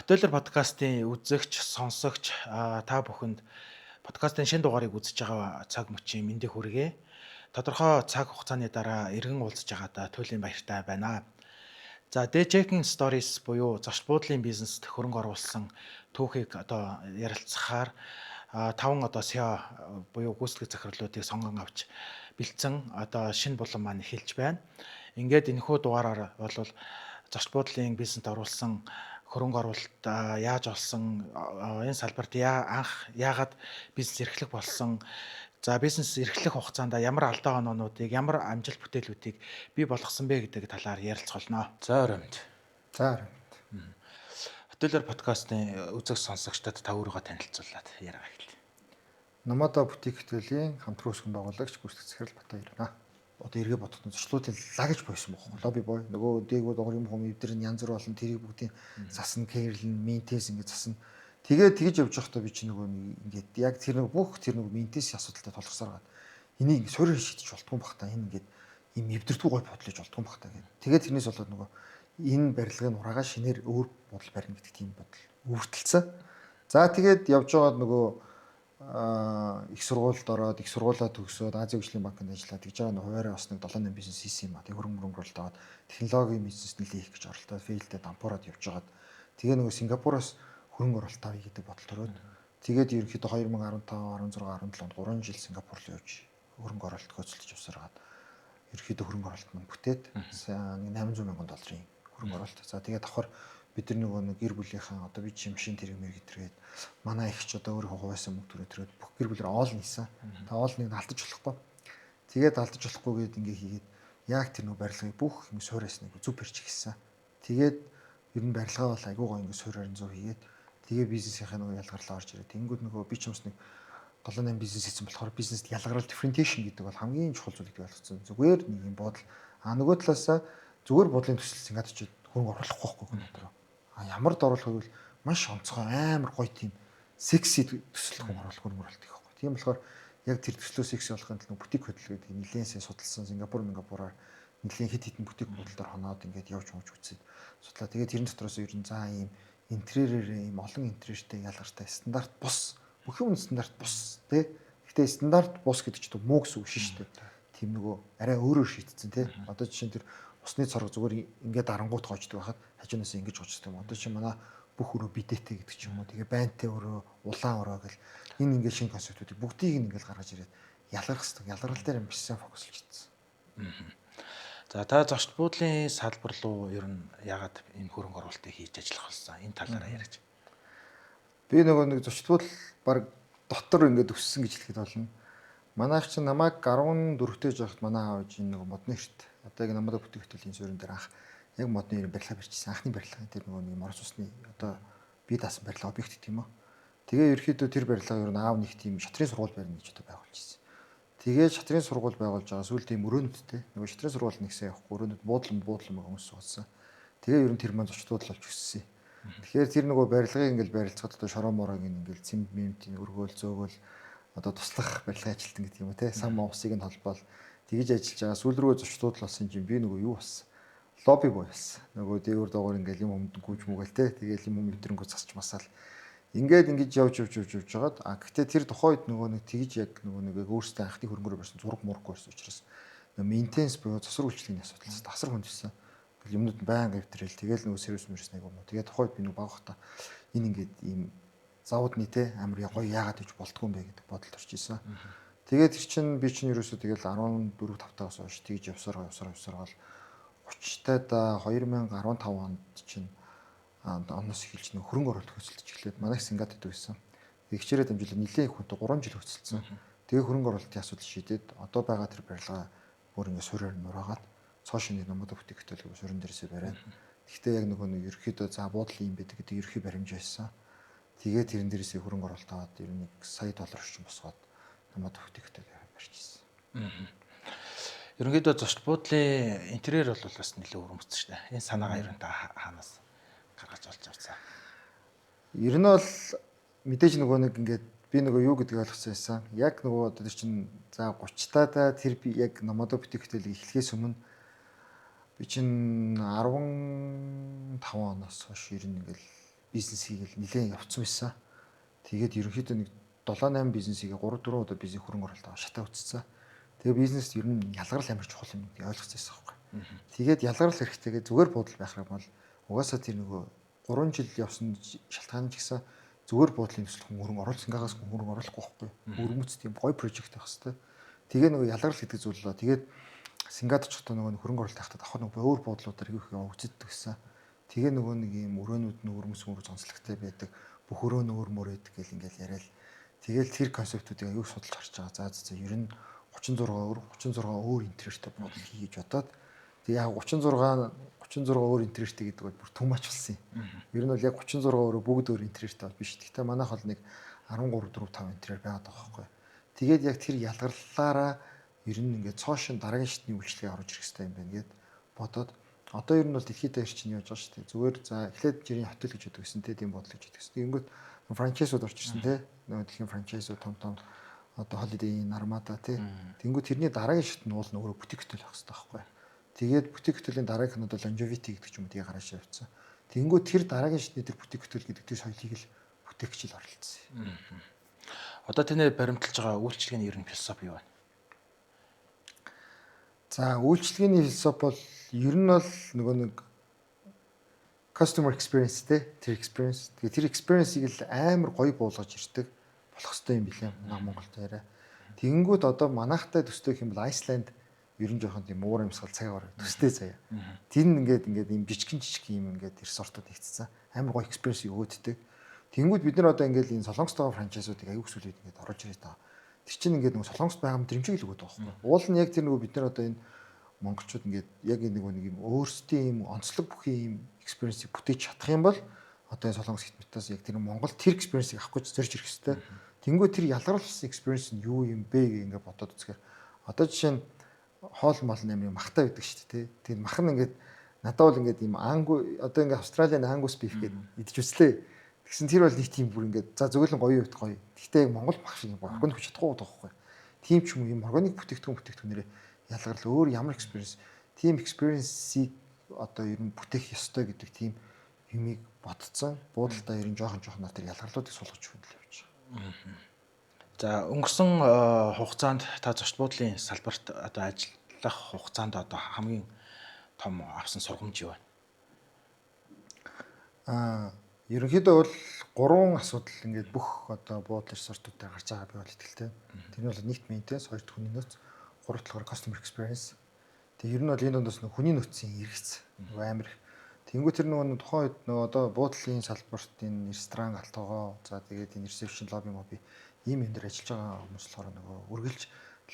Хөтөлбөр подкастын үзэгч, сонсогч та бүхэнд подкастын шинэ дугаарыг үзэж байгаа цаг мөчийн мэндийг хүргэе. Тодорхой цаг хугацааны дараа иргэн уулзж байгаадаа туйлын баяртай байна. За, Djecking Stories буюу зочд буудлын бизнест хөрөнгө оруулсан түүхийг ярилцахаар 5 SEO буюу гүйцэтгэх захирлуудыг сонгон авч бэлдсэн шинэ булан маань эхэлж байна. Ингээд энэхүү дугаараар бол зочд буудлын бизнест оруулсан хөрөнгө оруулалт яаж олсон, энэ салбарт яагаад бизнес эрхлэх болсон, за бизнес эрхлэх хугацаанд ямар алдаа оноонуудыг, ямар амжилт бүтээлүүдийг бий болгосон бэ гэдэг талаар ярилцах болно. За өрөөнд. Хөтөлбөр подкастын үзэг сонсогчдод та өөрийгөө танилцуулаад яриа эхэллээ. Намада бүтээх хөтөлийн хамтран үүсгэн байгуулагч гүйцэтгэх захирал Батбаяр байна. Одоо эргээ бодоход зочлуудын лаг гэж бойсон бохоо. Лобби бой. Нөгөө дээгүүд огор юм хүм эвдэр нь янз бүр олон тэрийг бүгдийн засна, кэрлэн, ментес ингэ засна. Тэгээд тэгж явж байхдаа би чи нөгөө ингээд яг тэр нэг бүх тэр нэг ментес асуудалтай толгосоор гад. Энийг суурь шийдэж болтгүй бах та. Энэ ингээд юм эвдэрдгүй гой бодлож болтгүй бах та гэдэг. Тэгээд тэрнээс болоод нөгөө энэ барилгын ураагаа шинээр өөр бодол барина гэдэг тийм бодол өвөртөлцсөн. За тэгээд явж байгаад нөгөө их сургуульд ороод их сургуулаа төгсөөд Азийн хөгжлийн банкнд ажиллаад тэгж байгаа нь хуваараа бас нэг 7-8 бизнес хийсэн юм а. Тэг хөрөнгө оруулалт аваад технологийн бизнес нэлээ хийх гэж оролдоод фейлдээ дампуураад явж байгаад тэгээ нөгөө Сингапуроос хөрөнгө оруулалт авъя гэдэг бодол төрөөд тэгээд ерөнхийдөө 2015, 16, 17 онд 3 жил Сингапур руу явж хөрөнгө оруулалт хөцөлдөж явсараад ерөнхийдөө хөрөнгө оруулалт маань бүтээд 800 мянган долларын хөрөнгө оруулалт. За тэгээд давхар бид нар нөгөө нэг гэр бүлийнхэн одоо би чи машин тэрэг мэрэгдэргээд манай ихч одоо өөрөө хувьяасан мөнгө төрөөд бүх гэр бүлээр оол нисэн. Та оолныг алдаж болохгүй. Тэгээд алдаж болохгүйгээд ингээ хийгээд яг тэр нөгөө барилгыг бүх юм суурьас нэг зүв барьж гисэн. Тэгээд ер нь барилгаа бол айгуу гоо ингээ суурьаар нь зөв хийгээд тэгээ бизнесийнхээ нөгөө ялгарлаа орж ирээд тэнгүүд нөгөө би ч юмс нэг 7-8 бизнес хийсэн болохоор бизнест ялгарл differentiation гэдэг бол хамгийн чухал зүйл гэдэг болгоцсон. Зүгээр нэг юм бодол нөгөө талаасаа зүгээр бодлын төсөл ингээд очиод хөрөнгө оруулахгүй байхгүй хүн дотор. Ямар оруулах вэ? Маш онцгой амар гоё тийм секси төсөл хөрөнгө оруулалт их байхгүй. Тийм болохоор яг тэр төслөө секси болохын тулд бутик хөдөл гэдэг нэлээсээ судалсан Сингапураар нэлээд хэд хэдэн бутик бодлоор хоноод ингээд явж үзээд судлаа. Тэгээд тэрэн дотроос ер нь за ийм интерьерээр ийм олон интерьертэй ялгартай стандарт бус бүх юм стандарт бус тий. Гэхдээ стандарт бус гэдэг чинь муу гэсэн үг шин шүү дээ. Тийм нөгөө арай өөрөөр шийдсэн тий. Одоо жишээ нь тэр усны цорог зүгээр ингээд дарангуут гоождөг байхад хажуунаас ингэж гоождөг юм. Одоо чи манай бүх өрөө бидэтэй гэдэг ч юм уу. Тэгээ байнтай өрөө, улаан өрөө гэл энэ ингээд шинэ концептуудыг бүгдийг нь ингээд гаргаж ирээд ялгарх хэрэгтэй. Ялгарл дээр юм биш сайн фокуслж идсэн. За та зочд буудлын салбар руу ер нь яагаад энэ хөрөнгө оруулалтыг хийж ажиллах болсон? Энэ талаараа яриач. Би нөгөө нэг зочд буудал баг дотор ингээд өссөн гэж хэлэхэд болно. Манайх чинь намайг 14-тэй жахад манай аав ээж нөгөө модны эрт одоо яг намайг бүтээх хөтөлийн суурин дээр анх яг модны эрийн барилга барьчихсан. Анхны барилга тэр нөгөө нэг Морос усны одоо бие даасан барилга объект гэх юм уу. Тэгээ ерөөхдөө тэр барилга ер нь аав нэг тийм шатрын сургууль барина гэж одоо байгуулж ирсэн. Тэгээ шатрын сургууль байгуулж байгаа сүүл тийм өрөөнөдтэй нөгөө шатрын сургууль нэгсээ явахгүй өрөөнөд буудлан хүмүүс суудсан. Тэгээ ер нь тэр маань зочдууд л болж өссөн. Тэгэхээр тэр нөгөө барилгыг ингээл барилцахад одоо шороо морог ингээл цэмд мэмтийн өргөөл зөөгөл одоо туслах барилгын ажилтан гэдэг юм уу те сан усыг нь холбоол тэгж ажиллаж байгаа сүүл рүү зочдууд л болсон юм би нөгөө юу болсон лобби бой болсон нөгөө дээгүүр доогоор ингээл юм өмд гүйж мүгээл те тэгээл юм өдрөнгөө засч масаал ингээд ингэж явж байгаад гэхдээ тэр тухайд нөгөө нэг тэгж яг нөгөө нэг өөрсдөө анхны хөрөнгөөр барьсан зураг мураг байсан учраас мейнтенс буюу засвар үйлчлэгийн асуудал тасар хүндсэн юмнууд байнга өвтрэл тэгэл нөгөө сервис мэрс нэг юм уу тэгээд тухайд би нөгөө багахта энэ ингээд ийм завуудны те амар гоё яагаад гэж болтгүй юм бэ гэдэг бодолд орж исэн. Тэгээд тэр чинь би чинь ерөөсөө тэгэл 14-5-таас хойш тэгж явсараа 30-таад 2015 онд чинь оноос эхэлж нэг хөрөнгө оруулалт хөсөлдөж эхлээд манай Сингапурт идэв байсан. Тэгчээрээ дамжуулаад нэлээд их хүнтэй 3 жил хөсөлдсөн. Тэгээ хөрөнгө оруулалтын асуудал шийдээд одоо байгаа тэр барилгаа бүр ингэ суурьаар нураагаад цоошны намайг бүтээх хөтөлбөр суурин дээрээсээ бариад. Гэхдээ яг нөгөө нэг ерөөхдөө за буудлын юм байдаг гэдэг ерөөхдөө баримж байсан. Тэгээ тэрэн дээрээсээ хөрөнгө оруулалт аваад ер нь $1 сая орчим босгоод намайг бүтээх хөтөлбөр барьчихсан. Ерөнхийдөө зочд буудлын интерьер бол бас нэлээд өрөмцсөн шүү дээ. Энэ санаагаа ер нь та хаанаас гаргаж олж авцаа? Ер нь бол мэдээж нөгөө нэг ингээд би нөгөө юу гэдгийг ойлгосон байсан. Яг нөгөө одоо чинь за 30-таа тэр би яг намайг бүтээх хөтөлбөрийг эхлэхээс өмнө би чинь 15 оноос хойш ер нь ингээл бизнес хийгээл нэлээд явцсан байсан. Тэгээд ерөнхийдөө нэг 7-8 бизнесийг 3-4 удаа бизнес хөрөнгө оруулалт шатаа үтцсэн. Тэгээ бизнес ер нь ялгарл амар чухал юм гэж ойлгоцсон байхгүй. Тэгээд ялгарл хэрэгтэйгээ зүгээр буудал байх юм бол угаасаа тэр нөгөө 3 жил явсан шалтгаан ч гэсэн зүгээр буудлын төсөл хүн хөрөнгө оруулах ингаагаас хүн хөрөнгө оруулахгүй байхгүй. Өргөмөц тийм гоё прожект байх хэвээр. Тэгээ нөгөө ялгарл гэдэг зүйл лөө. Тэгээд Сингапурт очихдоо нөгөө хөрөнгө оруулалт ахтад авах нөгөө өөр буудлуудаар их өгцөддөг гэсэн. Тэгээ нөгөө нэг юм өрөөнүүд нь өрмөс онцлогтой байдаг. Бүх өрөө нь өөр мөрөөд гэл ингээл яриад. Тэгэл тэр концептуудыг аюул судалж харж байгаа. За ер нь 36 өөр интерьертэй буудал хийж бодоод тэг яг 36 өөр интерьертэй гэдэг бол бүр too much болсон юм. Ер нь бол яг 36 өөрөө бүгд өөр интерьертэй бол биш. Гэхдээ манайх бол нэг 13 4 5 интерьер байгаад байгаа байхгүй. Тэгээд яг тэр ялгарлаараа ер нь ингээд цоошин дараагийн шатны үйлчлэгээ оруулж ирэх хэрэгтэй юм байна гэд бодоод одоо ер нь бол дэлхийд дээр чинь яаж байгаа шүү дээ. Зүгээр за эхлээд жирийн хотел гэж яддаг гэсэн тийм бодол гэж яддаг гэсэн. Тэнгүүт франчайзууд орж ирсэн те. Нөгөө дэлхийн франчайзууд том одоо Holiday Inn, Armada тий. Тэнгүүт тэрний дараагийн шат нь уул нөгөө бутик хотел байх хэрэгтэй байхгүй. Тэгээд бутик хотелийн дараагийнх нь одоо Longevity гэдэг ч юм уу тийг гарааш явцсан. Тэнгүүт тэр дараагийн шатны тэр бутик хотел гэдэг тэр соёлыг л бүтээгчл оролцсон. Одоо таны баримталж байгаа үйлчлэгээний ер нь философи юу вэ? За үйлчлэгээний философи бол ер нь бол нөгөө нэг customer experience тэр experience. Тэгээ тэр experience-ийг л амар гоё буулгаж ирдэг болох хэрэгтэй юм билээ Монголд яриа. Тэнгүүд одоо манайхтай төстэй юм бол Iceland ер нь жоохон тийм уур амьсгал цагаар төстэй заяа. Тэр нь ингээд юм жижигэн юм ингээд ресортууд хийцсэн. Амар гоё experience өгөөддөг. Тэнгүүд бид нар одоо ингээд энэ солонгостойгоо франчайзуудыг аюул сүлээд ингээд оруулж ирээд байгаа. Тэр чинь ингээд нөгөө солонгост байгаа юм дэмжиг л өгöd байгаа байхгүй. Уул нь яг тэр нөгөө бид нар одоо энэ монголчууд ингээд яг нэг юм өөрсдийн юм онцлог бүхий юм experience-ийг бүтээж чадах юм бол одоо энэ солонгос хитмэтээс яг тэр Монгол тэр experience-ийг авах гэж зорж ирэх хэрэгтэй. Тэнгүү тэр ялгарлсан experience нь юу юм бэ гэх ингээд бодоод үзэхээр одоо жишээ нь хоол мал нэмэр махтай байдаг шүү дээ. Тэгээд мах нь ингээд надад бол ингээд юм одоо ингээд Австралийн Angus beef гэдэг идэж үзлээ. Тэгсэн тэр бол нэг тийм бүр ингээд за зөвлөн гоё үйт гоё. Гэхдээ яг Монгол мах шиг органик хүч чадахгүй байхгүй. Тийм ч юм уу юм органик бүтээгдэхүүнээрээ ялгарл өөр ямар experience тийм experience-ийг одоо ер нь бүтээх ёстой гэдэг тийм юмыг бодцсон. Буудалтай ер нь жоохон тэр ялгарлуудыг суулгаж өгөх л явж байгаа. За өнгөрсөн хугацаанд та зочд буудлын салбарт одоо ажиллах хугацаанд одоо хамгийн том авсан сургамж юу вэ? Ерөнхийдөө бол 3 асуудал ингээд бүх одоо буудлын сортуудтай гарч байгаа би бол итгэлтэй. Тэр нь бол нэгт maintenance, хоёрт хүний нөөц, гурав дахь customer experience. Тэгээ ер нь бол энэ дондоос хүний нөөцийн эргэц амар их. Тэнгүү тэр нөгөө тухайн үед нөгөө одоо буудлын салбарт энэ ресторан алтгоо за тэгээд энэ reception lobby ийм юм дээр ажиллаж байгаа хүмүүс болохоор нөгөө үргэлж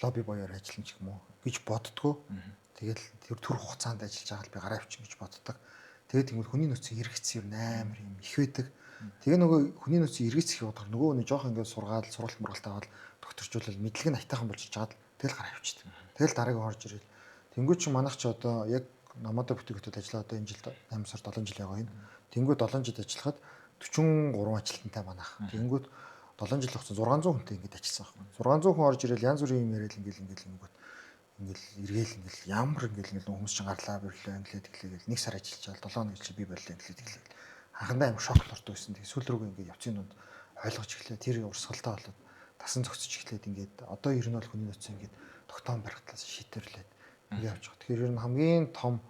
лобби боёор ажиллана ч юм уу гэж боддгоо. Тэгэл тэр төр хугацаанд ажиллаж байгаа л би гараа авчин гэж боддог. Тэгээд тэгвэл хүний нөөцийн эргэц юм амар юм их байдаг. Тэгээ нөгөө хүний нөөцийн эргэц их бодохоор нөгөө нэг жоох ингээд сургаал сургалт мургалт аваад докторжуулал мэдлэг нь айтайхан болж чаад тэгэл гараа авчихдээ. Тэгэл дараагийн орж ирэл. Тэнгүү чи манайх ч одоо яг намада бүтээгдэхүүн ажиллаа одоо энэ жилд 8 сар 7 жил байгаа юм. Тэнгүү 7 жил ажиллахад 43 ажилтнтай манайх. Тэнгүүд 7 жил хугацаанд 600 хүнтэй ингэж ажилласан байхгүй. 600 хүн орж ирэл янз бүрийн юм яриад ингээл эргээл ямар хүмүүс чинь гарлаа бирлээ ингээл тэглээл 1 сар ажиллачаал 7 хоног чи би боллоо ингээл тэглээл. Анхандаа амар шок ордог байсан. Тэгээ сүүл рүүгээ ингээд явцын дунд ойлгож эхлэв. Тэр урсгалтай болоод тасан зогсож эхлээд ингээд одоо ер нь бол хүний нөөц ингээд тогтоон барих талаас шийтгэрлээд ингээд явж байгаа. Тэгэхээр ер нь хамгийн том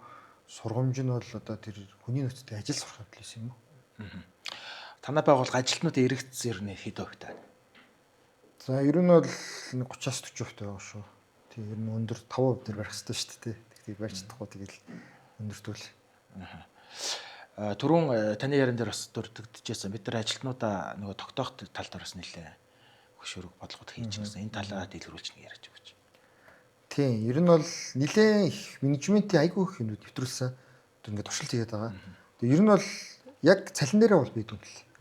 сургамж нь бол одоо тэр хүний нөөцтэй ажил сурах явдал юм уу? Танай байгууллага ажилтнуудын эргэц ер нь хэд хувьтай? За ер нь бол 30-аас 40% байгаа шүү. Тэг ер нь өндөр 5% дээр барих хэрэгтэй шүү дээ. Тэгтээ барьж чадахгүй тэгэл өндөртүүл. Түрүүн таны яран дээр бас дурддажсэн. Бид нар ажилтнуудаа нөгөө тогтоох тал дээр бас нэлээ хөшөөрөг бодлогод хийж гисэн. Энэ талаараа дэлгэрүүлж нэг яриач өгөөч. Тийм, ер нь бол нэлээ их менежментийн айгүй их юмуд нэвтрүүлсэн. Ингээд туршилт хийгээд байгаа. Тэг ер нь бол яг цалин дээрээ бол бий дүнлээ.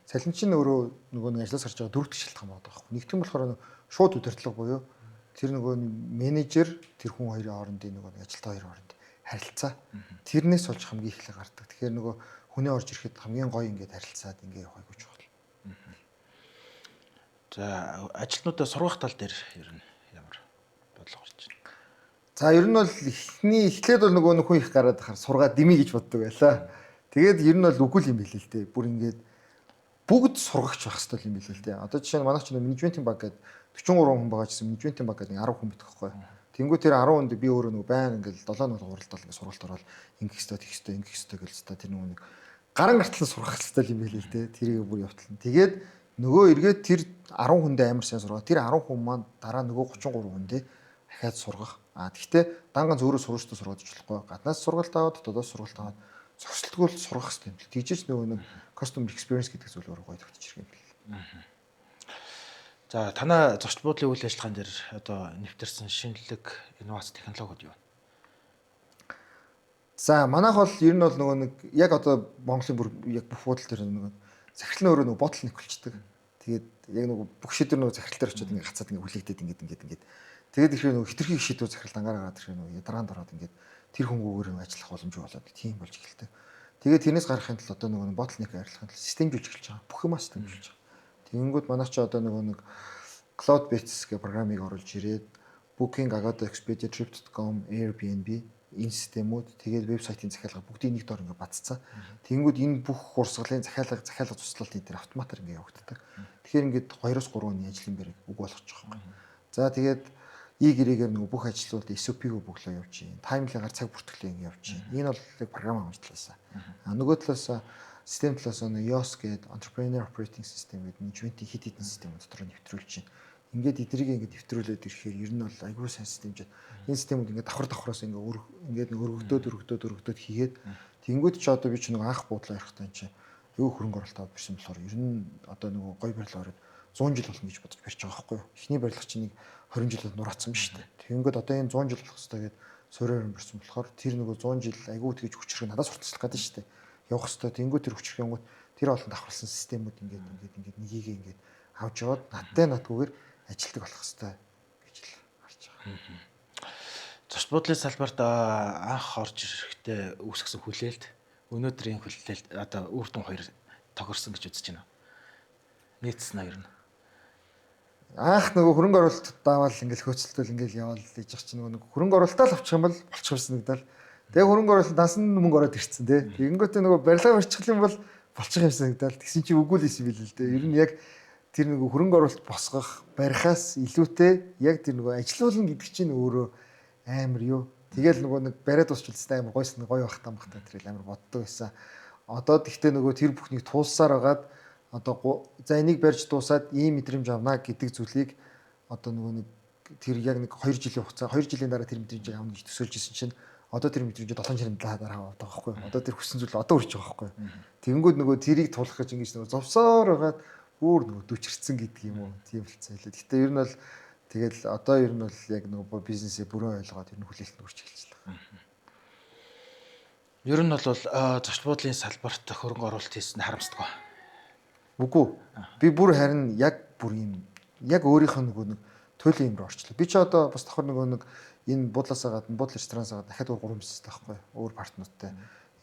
Цалин чинь өөрөө нөгөө нэг ажлаас гарч байгаа дөрөвдөг шалтгаан байдаг байхгүй. Нэгтгэн болохоор шууд удирдлага буюу тэр нөгөө менежер тэр хүн хоёрын хоорондын нөгөө ажилтны хоёрын хооронд харилцаа. Тэрнээс болж хамгийн их л гардаг. Тэгэхээр нөгөө хүний орж ирэхэд хамгийн гоё ингээд харилцаад ингээд явах айгүй чухал. За ажилтнуудаа сургах тал дээр ер нь ямар бодлого гарч байна? За ер нь бол эхлээд бол нөгөө хүн их гараад хахаар сургаа дими гэж боддог байлаа. Тэгээд ер нь бол үгүй юм билээ л дээ. Бүр ингээд бүгд сургагч байх хэрэгтэй юм билээ л дээ. Одоо жишээ нь манай ч менежментийн баг гэдэг 43 хүн байгаа гэсэн менежментийн баг гэдэг 10 хүн битэх байхгүй. Тэнгүү тэр 10 хүнд би өөрөө нөгөө баян ингээл 7 хоног уралдаал ингээд сургалт ороод ингэх ёстой, тэгэх ёстой, ингэх ёстой гэж та тэр нөгөө нэг гаран гартлан сургах хэрэгтэй юм билээ л дээ. Тэрийг бүр явуулна. Тэгээд нөгөө эргээд тэр 10 хүндээ амар сайн сургаа. Тэр 10 хүн маань дараа нөгөө 33 хүндээ дахиад сургах. Гэхдээ данган зөөрөө сурагчдаа сургаж болохгүй. Гаднаас сургалт аваад, дотоодоос сургалт аваад зогсолтгүй сургах хэрэгтэй юм бэл. Тэгжээч нөгөө нэг customer experience гэдэг зүйл өөрөө гоё төгсөж ирэх юм бэл. За танаа зочд буудлын үйл ажиллагаан дээр одоо нэвтэрсэн шинэлэг инновац технологиуд юу? За манайх бол ер нь бол нөгөө нэг яг одоо Монголын бүр яг бүх буудлын дээр нөгөө захирал нь өөрөө нөгөө бодлол нэвкэлцдэг. Тэгээд яг нөгөө бүх шийдвэр нөгөө захирал дээр очиод ингээд гацаад ингээд хүлээгдээд ингээд. Тэгээд ихээр нөгөө хитрхи шийдвэр захирал ангаараа гараад ихээр нөгөө ядаргаанд ороод ингээд тэр хөнгөөр ажиллах боломжтой болоод тийм болж эхэлдэг. Тэгээд тэрнээс гарахын тулд одоо нөгөө ботлник арилгахын тулд системжүүлж эхэлж байгаа. Бүх юмаа системжүүлж байгаа. Тэгэнгүүт манайх ч одоо нөгөө нэг Cloudbits гэх програмыг оруулж ирээд Booking, Agoda, Expedia, Trip.com, Airbnb энэ системүүд тэгээд вебсайтын захиалга бүгдийг нэг доор ингээд батцсан. Тэгэнгүүт энэ бүх хурсгалын захиалга туслалт энэ төр автоматар ингээд явагддаг. Тэгэхээр ингээд 2-3 өдрийн ажлын байрыг үг болгочих واخхой. За тэгээд гэрээгээр нөгөө бүх ажлууд SOP-г бүглөө явж гин. Таймлайгаар цаг бүртгэлээ ингэ явж гин. Энэ бол яг програм хамжлаасаа. Нөгөө талаас систем талаас нь EOS гэдэг Entrepreneur Operating System гэдэг менежментийн хэд хэдэн систем дотор нэвтрүүлж байна. Ингээд эдрийг ингээд нэвтрүүлээд ирэхээр ер нь бол айгүй сайн системж. Энэ системүүд ингээд давхраас ингээд өргөдөөд хийгээд тэнгууд ч одоо би ч нэг анх буудлаа ярих тань чи юу хөрөнгө оруулалт аваад бирсэн болохоор ер нь одоо нөгөө гой барилга ороод 100 жил болно гэж бодож барьж байгаа байхгүй юу. Эхний барилга чинь нэг 20 жилд нураацсан биз дээ. Тэгэнгүүт одоо энэ 100 жил болох хэрэгтэй гээд суурьаар барьсан болохоор тэр нөгөө 100 жил айгүй тэгж хүчрэх надаас сурталчлах гэдэг шүү дээ. Явах хэрэгтэй. Тэнгүүт тэр хүчрэх юмгууд тэр олон давхарлсан системүүд ингээд нёгийг ингээд авч яваад надгүйгээр ажилтдаг болох хэрэгтэй гэж л харж байгаа. Зочд буудлын салбарт анх орж ирэхдээ үүсгэсэн хүлээлт өнөөдрийн хүлээлт одоо үр дүн хоёр тохирсон гэж үзэж байна. Нийцсэн хоёр нь. Анх нөгөө хөрөнгө оруулалт даавал ингээл хөөцөлтөл ингээл яваал гэж яах чинь нөгөө хөрөнгө оруулалтаа л авчих юм бол болчих юмсан нэгдэл. Тэгээ хөрөнгө оруулалт дасан мөнгө ороод ирцэн тий. Тэгэнгүүтээ нөгөө барилга барьчих юм бол болчих юмсан нэгдэл. Тэгсэн чинь үгүй л исэн билээ л дээ. Ер нь яг тэр нөгөө хөрөнгө оруулалт босгох барихаас илүүтэй яг тэр нөгөө ажилуулна гэдэг чинь өөрөө амар юу. Тэгэл нөгөө нэг бариад усчлцтай амар гойс гоё бахтаа тэр амар боддог байсан. Одоо тэгтээ нөгөө тэр бүхнийг туулсаар агаад одоо за энийг барьж дуусаад ийм мэдрэмж авна гэдэг зүйлийг одоо нөгөө нэг тэр яг нэг 2 жилийн хугацаа 2 жилийн дараа тэр мэдрэмжийг авна гэж төсөөлж исэн чинь одоо тэр мэдрэмжийг 7 жилийн дараа аваад байгаа байхгүй юу. Одоо тэр хүссэн зүйл одоо үрж байгаа байхгүй юу. Тэгэнгүүт нөгөө тэрийг туулах гэж ингэж нөгөө зовсоор байгаад бүр нөгөө дүчирцэн гэдэг юм уу. Тийм болцсон хэлээ. Гэтэ ер нь бол тэгэл одоо ер нь бол яг нөгөө бизнесээ бүрэн ойлгоод ер нь хүлээлт өрч эхэлж байна. Ер нь бол зочд буудлын салбарт хөрөнгө оруулалт хийсэн харамсдаг. Үгүй. Би бүр харин яг бүр юм яг өөрийнх нь нөгөө нэг туйлын юм руу орчлоо. Би ч одоо бас давхар нөгөө нэг энэ буудлаасаа гадна буудлын ресторанасаа гадна дахиад 3 бизнес таахгүй. Өөр партнертай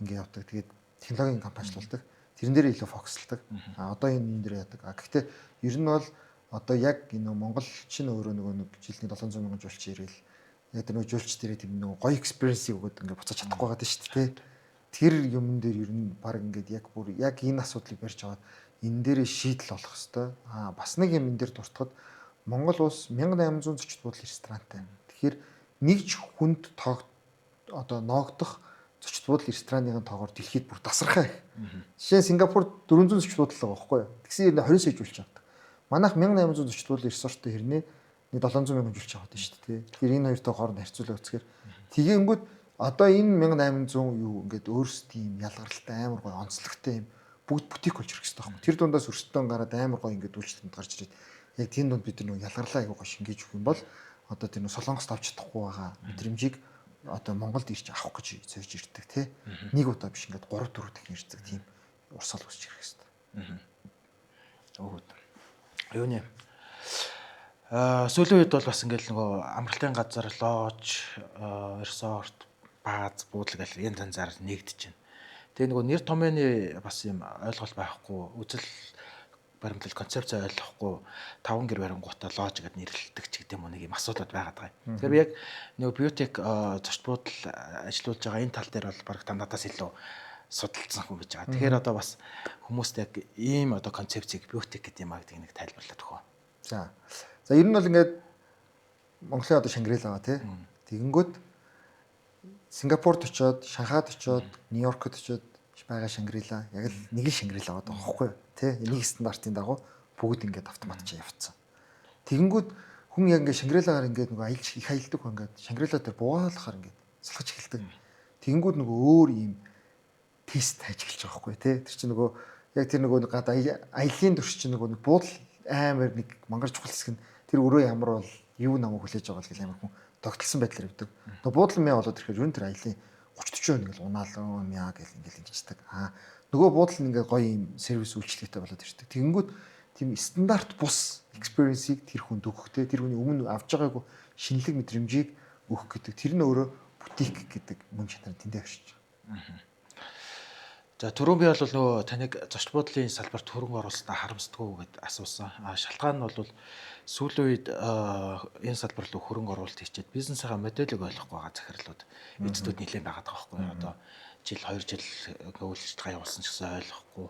ингэ явдаг. Тэгээд технологийн компани ажилладаг. Тэрэн дээр илүү фокуслдаг. Одоо энэ дээр яадаг. Гэхдээ ер нь бол одоо яг энэ монголчин өөрөө нөгөө нэг жилийн 700 мянган жуулч ирээл яг тэр нөгөө жуулч дээрээ тэр нөгөө гоё экспириенсийг өгөөд ингэ буцаж чадахгүй байгаа шүү дээ. Тэр юмн дээр ер нь баг ингээд яг бүр яг энэ асуудлыг барьж аваад энэ дээрээ шийдэл олох хэвээр. Бас нэг юм энэ дээр дуртахад Монгол улс 1800 зочд буудлын ресторантай. Тэгэхээр нэг ч хүнд одоо ноогдох зочд буудлын ресторанын тоогоор дэлхийд бүр тасархаа их. Жишээ нь Сингапурт 400 зочд буудлын байгаа байхгүй юу? Тэгсэн юм 20 сая жуулч авдаг. Манайх 1800 зочд буудлын ресорттой хэрнээ нэг 700 мянган жуулч аваад шүү дээ. Тэгэхээр энэ хоёртой хооронд харьцуулаад үзэхээр тэгэнгүүт одоо энэ 1800 юу ингээд өөрсдийн юм ялгаралтай амар гой онцлогтой юм бүгд бутик болж ирэх хэрэгтэй байна. Тэр дундаас өрсөлдөөн гараад амар гой ингээд үйлчлэгэнд гарч ирээд яг тийм дунд бид нэг ялгарлаа аягүй гой шингээж өгөх юм бол одоо тэр нэг Солонгост авч чадахгүй байгаа мэдрэмжийг одоо Монголд ирж авах гэж зорж ирдэг тий. Нэг удаа биш ингээд 3 4 дахин ирдэг тийм урсгал үүсч ирэх хэрэгтэй. Юуны сүүлийн үед бол бас ингээл нөгөө амралтын газар лож, resort, бааз, буудлага гэл энэ танзаар нэгдэж байна. Тэгээ нөгөө нэр томьёоны бас юм ойлголт байхгүй, үзэл баримтлал концепц ойлгохгүй 5 гэр барингуудаа лож гэдээ нэрлэлдэг ч гэдэг юм уу нэг юм асуудал байгаад байгаа юм. Тэгэхээр би яг нөгөө бьютик зочд буудал ажиллаулж байгаа энэ тал дээр бол баг та надаас илүү судалсан хүн гэж байгаа. Тэгэхээр одоо бас хүмүүст яг ийм одоо концепцийг бьютик гэдэг юм а гэдэг нэг тайлбарлаад өгөө. За ер нь бол ингээд Монголын одоо Шангрила байгаа тий. Тэгэнгүүт Сингапурт очиод, Шанхайд очиод, Нью-Йоркт очиод байгаа Шангрила яг л нэг л Шангрила байгаа байхгүй юу тий. Нэг стандартын дагуу бүгд ингээд автоматч явцсан. Тэгэнгүүт хүн яг ингээд Шангрилагаар ингээд нөгөө аялж их аялдаг хүн ингээд Шангрила дээр буугаалахаар ингээд салхаж эхэлдэг. Тэгэнгүүт нөгөө өөр ийм тест ажиглаж байгаа байхгүй тий. Тэр чинь нөгөө яг тэр нөгөө гад аялын төрч чинь нөгөө буудал амар нэг мангар чухал хэсэг нь тэр өрөө ямар бол юу намайг хүлээж байгаа л гэл амар хүн тогтолсон байдлаар явдаг. Нөгөө буудлын мэ болоод ирэхээр юу тэр аялын 30-40% ингээл унаалаа мяа гэл ингээл ингэждэг. Нөгөө буудал нь ингээд гоё юм сервис үйлчлэгтэй болоод ирдэг. Тэгэнгүүт тийм стандарт бус experience-ийг тэр хүнд өгөх те тэр хүний өмнө авч байгаагүй шинэлэг мэдрэмжийг өгөх гэдэг тэр нь өөрөө бутик гэдэг мөн чанар тэндээ авчиж байгаа. За түрүүн би бол нөгөө таныг зочд буудлын салбарт хөрөнгө оруулалтаа харамсдаггүй гэд асуусан. Шалтгаан нь бол сүүлийн үед энэ салбар руу хөрөнгө оруулалт хийчихэд бизнесийн модельийг ойлгохгүй байгаа захирлууд эцэдүүд нэлээд байгаа байхгүй юу. Одоо жил 2 жил үйлчлэгээ явуулсан ч гэсэн ойлгохгүй.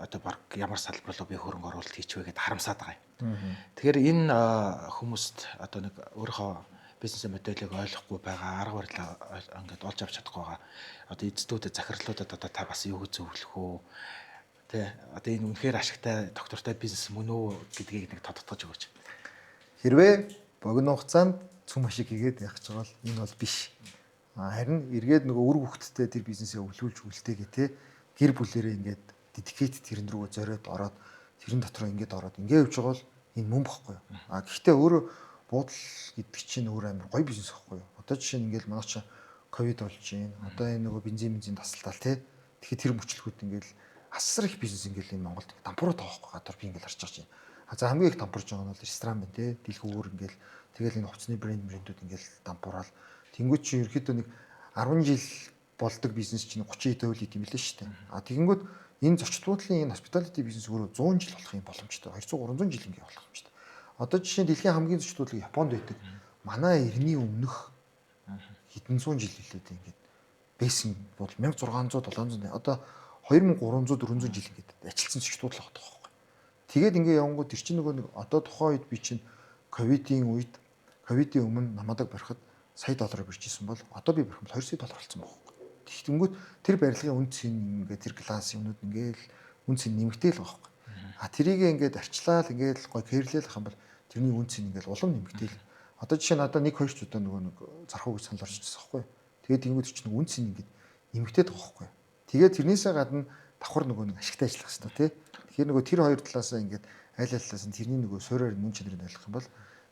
Одоо баг ямар салбар руу би хөрөнгө оруулалт хийчихвэ гэд харамсаад байгаа юм. Тэгэхээр энэ хүмүүст одоо нэг өөрийнхөө бизнесийн модельийг ойлгохгүй байгаа, арга барилаа ингээд олж авч чадахгүй байгаа. Одоо эцэдүүдэд захирлуудад одоо та бас юу гэж зөвлөх үү? Тэ одоо энэ үнэхээр ашигтай доктортой бизнес мөн үү гэдгийг нэг тодтогч өгөөч. Хэрвээ богино хугацаанд цөм ашиг хийгээд явах гэж байгаа бол энэ бол биш. Харин эргээд нөгөө үр хөвгтдээ тэр бизнесээ өвлүүлж үлдээгээ те гэр бүлэрээ ингээд дедикейт тэрэн рүү зориод ороод тэрэн дотор ингээд ороод ингээд явж байгаа бол энэ мөн бохгүй юу. Гэхдээ өөрөө буудал гэдэг чинь өөр амар гоё бизнес байхгүй юу. Одоо жишээ нь ингээд манай чинь ковид болж байна. Одоо энэ нөгөө бензин тасалдаал те. Тэгэхээр тэр мөчлөгүүд ингээд асар их бизнес ингээд энэ Монголд дампуураад байгаа байхгүй гадар би ингээд харж байгаа чинь. За хамгийн их дампуурж байгаа нь бол ресторан байна те. Дэлгүүр ингээд тэгэл энэ хувцсны брэндүүд ингээд дампуураад тэнгуү чи ерөөхдөө нэг 10 жил болдог бизнес чинь 30 төвөл идэм билээ шүү дээ. Тэгэнгүүт энэ зочд буудлын энэ hospitality бизнес өөрөө 100 жил болох юм боломжтой. 200 300 жил ингээд болох юм шүү дээ. Одоо жишээ нь дэлхийн хамгийн зочд буудлын Японд байдаг. Манай эртний өмнөх хэдэн зуун жил хэлээд ингээд байсан бол 1600 700 одоо 2300 400 жил ингээд ажилтсан зочд буудлын хот байгаа байхгүй. Тэгээд ингээд явангууд тэр чинь нөгөө нэг одоо тухайн үед би чинь ковидын өмнө намайг барихад сая доллараар биржсэн бол одоо би барих юм бол 2 сая доллар болсон байгаа байхгүй. Тэгэнгүүт тэр барилгын үнц ингээд тэр гласс юмнууд ингээд үнц нэмэгтэй л байгаа байхгүй. Тэрийг ингээд арчлаад ингээд гой кэрлэл ах юм бол тэрний үнц ингээд улам нэмэгтэй л. Одоо жишээ нь одоо 1 2 ч удаа нөгөө нэг зархуу гэж санал орж ирсэн байхгүй. Тэгээд тэнгууд чинь үнц ингээд нэмэгтэй байгаа байхгүй. Тэгээд тэрнээсээ гадна давхар нөгөө нэг ашигтай ажиллах хэрэгтэй тий. Тэгэхээр нөгөө тэр хоёр талаасаа ингээд аль талаас нь тэрний нөгөө суурьаар мөн чанарыг ойлгох юм бол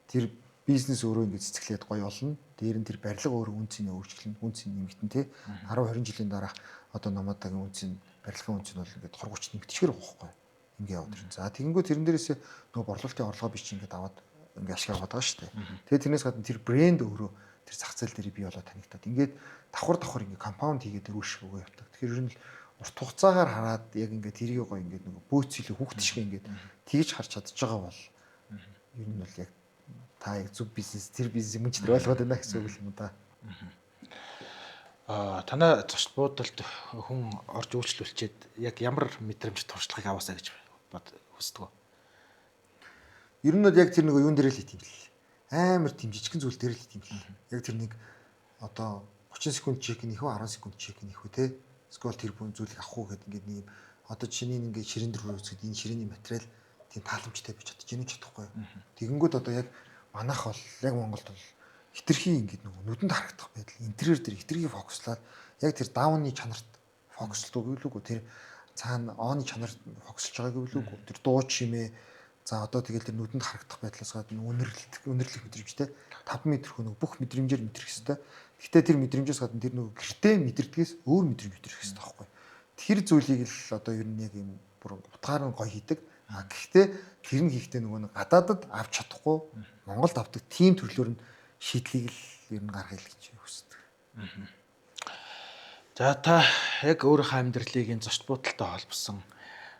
тэр бизнес өөрөө ингээд цэцгэлээд гоё болно. Дээр нь тэр барилга өөрөө үнцний өөрчлөлт, үнцний нэмэгдэн тий. 10 20 жилийн дараах одоо намаадагийн үнцний барилгын үнц нь бол ингээд 20 30 нэмэгдэхэр байгаа байхгүй. Ингээ яваад ирнэ. За тэгэнгүүт тэрэн дээрээс нөгөө борлуулалтын орлогоо би чинь ингээд аваад ингээ ашиг аваад байгаа шүү дээ. Тэгээд тэрнээс гадна тэр брэнд өөрөө тэр зах зээл дээр бий болоод танигдаад ингээд давхар ингээ компаунд хийгээд өрөшг өгөө явдаг. Тэгэхээр ер нь л урт хугацаагаар хараад яг ингээ тэрийг гоё ингээ нөгөө бөөцөлөө хүүхд шиг ингээ тэгж харж чадж байгаа бол ер нь бол яг та яг зөв бизнес тэр бизнес мөн ч тэр ойлгоод байна гэсэн үг юм да. Танай зочд буудалд хүн орж үйлчлүүлчихэд яг ямар мэдрэмж туршлагыг аваасаа гэж хүсдэг вэ? Ер нь бол яг тэр нөгөө юун дээр л хийх юм бэл. Амар тийм жижигхэн зүйл дээр л хийх юм бэл. Яг тэр нэг одоо 30 секунд чек нэх үү 10 секунд чек нэх үү те. Скол тэр бүхэн зүйлийг авах уу гэдэг ингээд нэг одоо жишээний ингээд ширэн дөрөөр үзэхэд энэ ширээний материал тийм тааламжтай байж чадчих юм чадахгүй. Тэгэнгүүт одоо яг манайх бол яг Монголд бол хитрхи ингээд нөгөө нүдэнд харагдах байдал интерьер дээр хитрхи фокуслаад яг тэр даунны чанарт фокуслдог билүүгүй тэр цаанаооны чанарт фокуслж байгаагүй билүүгүй тэр дуу чимээ за одоо тэгэл тэр нүдэнд харагдах байдлаас гадна үнэрлэх мэдрэмжтэй 5 м хөнөг бүх мэдрэмжээр мэдрэх хэвээр. Гэхдээ тэр мэдрэмжээс гадна тэр нөгөө гэртээ мэдэрдгээс өөр мэдрэмж мэдрэх хэвээр байхгүй. Тэр зүйлийг л одоо ер нь яг юм бүр утгаар нь гоё хийдэг. Гэхдээ тэр нь хийхдээ нөгөө нэг гадаадад авч чадахгүй Монголд авдаг тийм төрлөөр нь шийдлийг л ер нь гаргая л гэж хүсдэг. За та яг өөрийнхөө амьдралыг энэ зочд буудалтай холбосон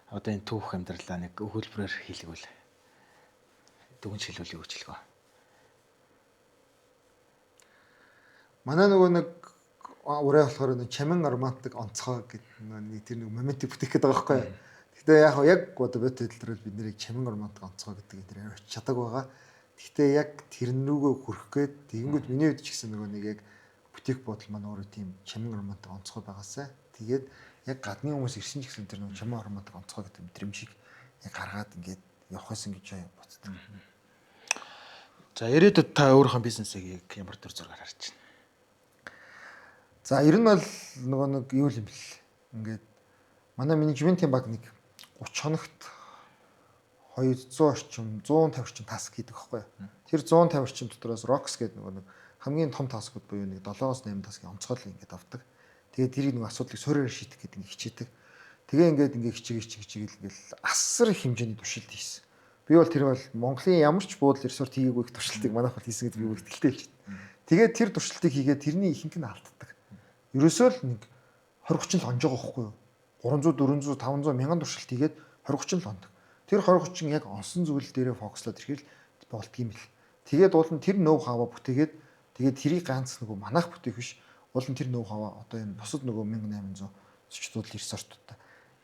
одоо энэ түүх амьдралаа нэг өгүүлбэрээр хийлгүүл. Дүгнж хэлүүлэх үйлчлэгөө. Манай нөгөө нэг ураа болохоор нэг чамин романтик онцгой гэдэг нэг тэр нэг моментийг бүтээх гээд байгаа байхгүй. Гэхдээ яг одоо бот хэлбэрээр бид нэрийг чамин романтик онцгой гэдэг энэ авч чаддаг байгаа. Гэхдээ яг тэрнүүгөө хүрэх гээд тэгэнгүүт миний үед ч гэсэн нөгөө нэг яг бүтээх бодол маань өөрөө тийм чамин романтик онцгой байгаасаа. Тэгээд яг гадны хүмүүс ирсэн ч гэсэн тэр нөгөө чамин романтик онцгой гэдэг мэдрэмжийг яг гаргаад ингээд явахсан гэж боддог. За ирээдүйд та өөрийнхөө бизнесийг ямар төр зургаар харж байна? За ер нь бол нөгөө нэг юу юм бэл. Ингээд манай менежментийн баг нэг 30 хоногт 200 орчим 150 орчим таск хийдэг байхгүй юу. Тэр 150 орчим дотроос Rocks гэдэг нөгөө нэг хамгийн том таскууд буюу нэг 7-8 таскын онцгойлол ингээд авдаг. Тэгээд тэрийг нэг асуудлыг суурьаар шийдэх гэдэг ингээд хичээдэг. Тэгээ ингээд хичээгээл ингээд асар их хэмжээний туршилт хийсэн. Би бол тэр бол Монголын ямар ч буудал ресурс хийгээгүй их туршилтыг манайх бол хийсэн гэдэг би итгэлтэй хэлж байна. Тэгээд тэр туршилтыг хийгээд тэрний ихэнх нь алддаг. Ерөөсөө л нэг 20-30 л онж байгаа байхгүй юу? 300, 400, 500 мянган туршилт хийгээд 20-30 л ондог. Тэр 20-30 яг онсон зүйл дээрээ фокуслаад ирэхэл болдгийм бил. Тэгээд уул нь тэр ноу хаваа бүтээгээд тэгээд тэрийг ганц нөгөө манайх бүтээх биш. Уул нь тэр ноу хаваа одоо энэ бусад нөгөө 1800 зочдууд ресортуудаа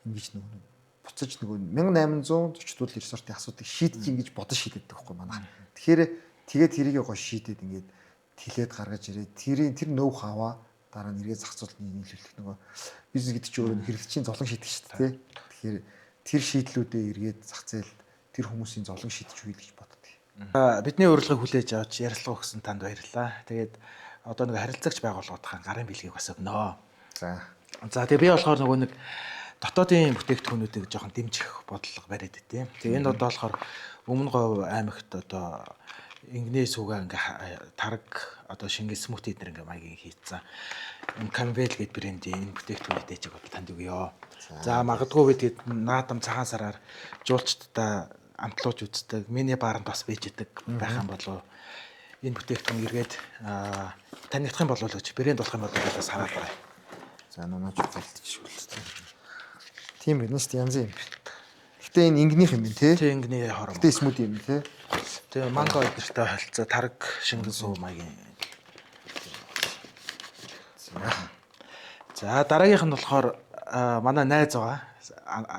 ингэж нөгөө буцаж нөгөө 1800 зочдууд ресортын асуудыг шийдэж ингэж бодож шийддэг байхгүй манайх. Тэгэхээр тэгээд тэрийг гоо шийдээд ингээд тэлээд гаргаж ирээд тэр ноу хаваа дараа нь эргээ зах зээлд нийлүүлэх нөгөө бизнес гэдэг чинь өөрөө хэрэглэгчийн золон шийдэх шүү дээ. Тэгэхээр тэр шийдлүүдээ эргээд зах зээлд тэр хүмүүсийн золон шийдэж үйл гэж боддог. Бидний урилгыг хүлээж авч ярилцлага өгсөн танд баярлалаа. Тэгээд одоо нэг харилцагч байгууллагуудын гарын бэлгийг бас өгнө. За тэгээ би болохоор нөгөө нэг дотоодын бүтээгдэхүүнүүдийг жоохон дэмжих бодлого бариад өгдөө. Тэгээ энэ одоо болохоор Өмнө Говь аймагт одоо Ингнээ сүгэ ингээ тараг одоо шингээ смути эднэр ингээ маягийн хийцэн. Камбел гэдэг брендийн энэ бүтээгдэхүүнүүд дэжиг бол танд өгье. За магадгүй бид наадам цагаан сараар жуулчдаа амтлууж үздэг. Миний бааранд бас бийж идэг байх юм болов. Энэ бүтээгдэхүүн эргээд танигдах юм болов л гэж брэнд болох юм бол бас хараад байна. За нунаач хэлдэг шүүлтэй. Тийм байна шүү дээ янз юм. Гэтэ энэ ингнийх юм тий. Тий ингний хором. Гэтэ смути юм тий. Тэгээ манго эдэртэй холцоо тараг шингэн суу маягийн. За дараагийнх нь болохоор манай найз байгаа.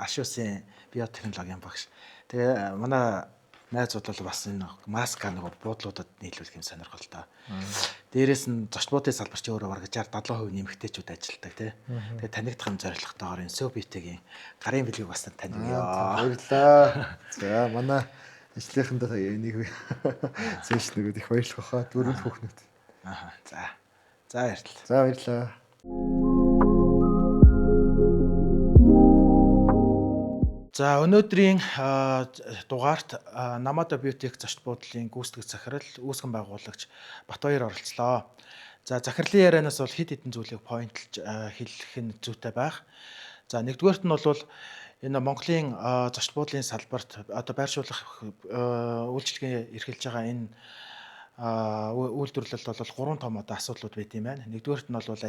Ашуусын биотехнологийн багш. Тэгээ манай найзууд бол бас энэ маска нэг буудлуудад нийлүүлэх юм сонирхолтой. Дээрээс нь зочдуудын салбарч өөрөө бараг 60-70% нэмэгтэйчүүд ажилладаг тий. Тэгээ танигдах юм зорилготойгоор энэ Сөбитгийн гарын бэлгийг бас танд өгье. Баярлалаа. За манай ажлынхандаа энийг зээш нөгөөд их баярлах хаа дөрөв хүүхнүүд. За. За баярлалаа. За баярлалаа. За өнөөдрийн дугаарт Намада Бьютик зочд буудлын гүйцэтгэх захирал үүсгэн байгуулагч Батбаяр оролцлоо. За захирлын ярианаас бол хэд хэдэн зүйлийг пойнтлж хэлэх нь зүйтэй байх. За нэгдүгээрт нь бол энэ Монголын зочд буудлын салбарт одоо байршуулах үйлчилгээ эрхэлж байгаа энэ үйлдвэрлэлд бол 3 том одоо асуудлууд байт юм байна. Нэгдүгээрт нь бол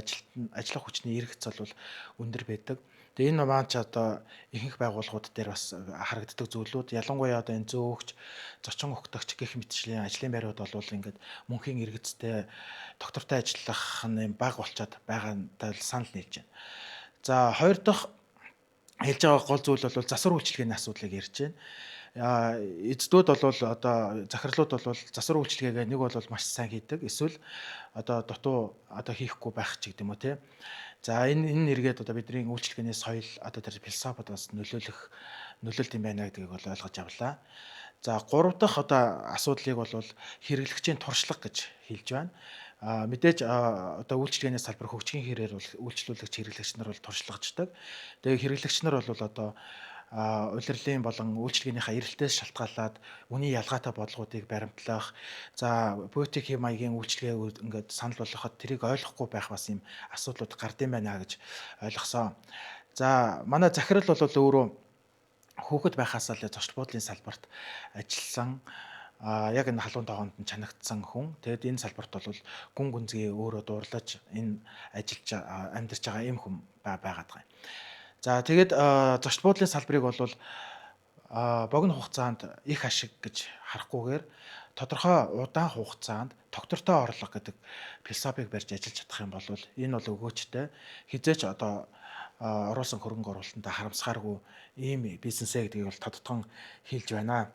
ажиллах хүчний эргэц бол өндөр байдаг. Тэгээ энэ маань ч одоо ихэнх байгууллагууд дээр бас харагддаг зүйлүүд. Ялангуяа одоо энэ зөөгч, зочин ухтагч гэх мэтчлийн ажлын байрууд бол ингээд мөнхийн эргэцтэй доктортой ажиллах нь баг болчиход байгаатай санал нийлж байна. За хоёр дахь хэлж байгаа гол зүйл бол засвар үйлчилгээний асуудлыг ярьж байна. Эцдүүд бол одоо захирлууд бол засвар үйлчилгээгээ нэг бол маш сайн хийдэг. Эсвэл одоо дутуу одоо хийхгүй байх ч гэдэг юм уу тий. За энэ нэргээд одоо бидний үйлчилгээний соёл одоо тэр философид бас нөлөөлт юм байна гэдгийг бол ойлгож авлаа. За гурав дахь одоо асуудлыг бол хэрэглэгчийн туршлага гэж хэлж байна. Мэдээж одоо үйлчилгээний салбар хөгжихийн хэрээр бол үйлчлүүлэгч хэрэглэгч нар бол туршлагаждаг. Тэгээ хэрэглэгч нар бол одоо улирлын болон үйлчилгээнийхээ эрэлтээс шалтгаалаад үний ялгаатай бодлогуудыг баримтлах. За бутикийн маягийн үйлчилгээ ингээд санал болгоход тэрийг ойлгохгүй байх бас юм асуудлууд гардыг байна гэж ойлгосон. За манай захирал бол өөрөө хүүхэд байхаас л зочд буудлын салбарт ажилласан. Яг энэ халуун тоогонд нь чанагдсан хүн. Тэгэд энэ салбарт бол гүн гүнзгий өөрөө дуурлаж энэ ажиллаж амьдарч байгаа юм хүн байгаад байгаа юм. За тэгээд зочд буудлын салбарыг бол богино хугацаанд их ашиг гэж харахгүйгээр тодорхой удаан хугацаанд доктортой орлого гэдэг философиг барьж ажиллаж чадах юм бол энэ бол өгөөчтэй хизээч одоо оруулсан хөрөнгө оруулалтанд харамсахааргүй ийм бизнесээ гэдгийг бол тодтогон хэлж байна.